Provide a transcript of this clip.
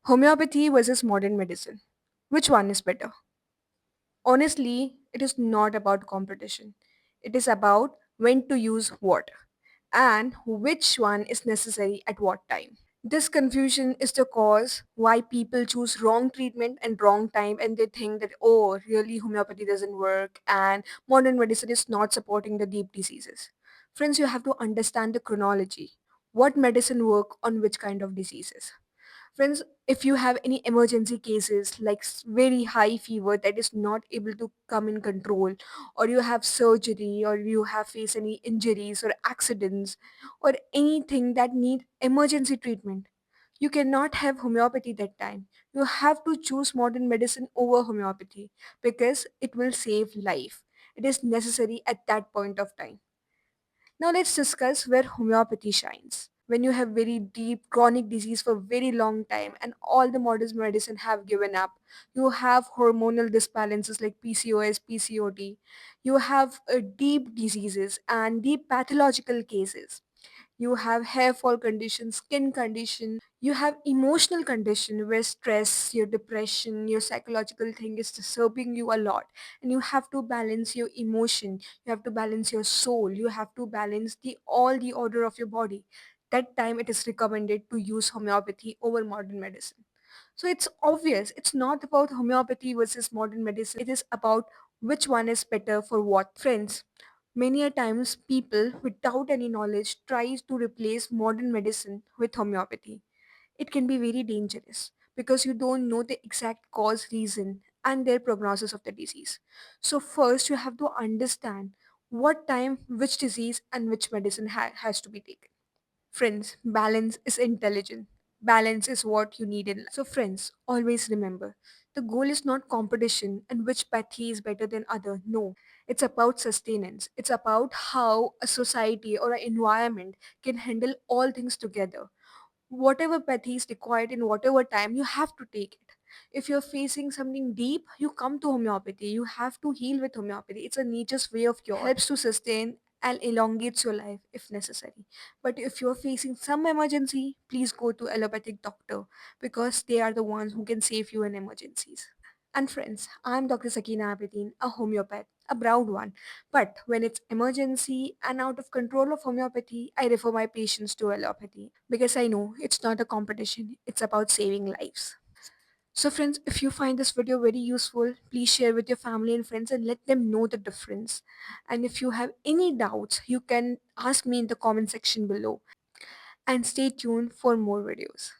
Homeopathy versus modern medicine. Which one is better? Honestly, it is not about competition. It is about when to use what and which one is necessary at what time. This confusion is the cause why people choose wrong treatment and wrong time and they think that, oh, really homeopathy doesn't work and modern medicine is not supporting the deep diseases. Friends, you have to understand the chronology. What medicine work on which kind of diseases? Friends, if you have any emergency cases like very high fever that is not able to come in control, or you have surgery, or you have faced any injuries or accidents, or anything that need emergency treatment, you cannot have homeopathy that time. You have to choose modern medicine over homeopathy because it will save life. It is necessary at that point of time. Now let's discuss where homeopathy shines. When you have very deep chronic disease for very long time and all the modern medicine have given up, you have hormonal disbalances like PCOS, PCOD, you have deep diseases and deep pathological cases. You have hair fall condition, skin condition, you have emotional condition where stress, your depression, your psychological thing is disturbing you a lot, and you have to balance your emotion, you have to balance your soul, you have to balance the all the order of your body. That time it is recommended to use homeopathy over modern medicine. So it's obvious, it's not about homeopathy versus modern medicine, it is about which one is better for what. Friends, many a times people without any knowledge tries to replace modern medicine with homeopathy. It can be very dangerous because you don't know the exact cause, reason, and their prognosis of the disease. So first you have to understand what time, which disease, and which medicine has to be taken. Friends, balance is intelligent. Balance is what you need in life. So friends, always remember, the goal is not competition and which pathy is better than other. No, it's about sustenance. It's about how a society or an environment can handle all things together. Whatever pathy is required in whatever time, you have to take it. If you're facing something deep, you come to homeopathy. You have to heal with homeopathy. It's a nature's way of cure. It helps to sustain and elongates your life if necessary. But if you're facing some emergency, please go to allopathic doctor because they are the ones who can save you in emergencies. And friends, I'm Dr. Sakina Abedin, a homeopath, a proud one. But when it's emergency and out of control of homeopathy, I refer my patients to allopathy because I know it's not a competition, it's about saving lives. So friends, if you find this video very useful, please share with your family and friends and let them know the difference. And if you have any doubts, you can ask me in the comment section below. And stay tuned for more videos.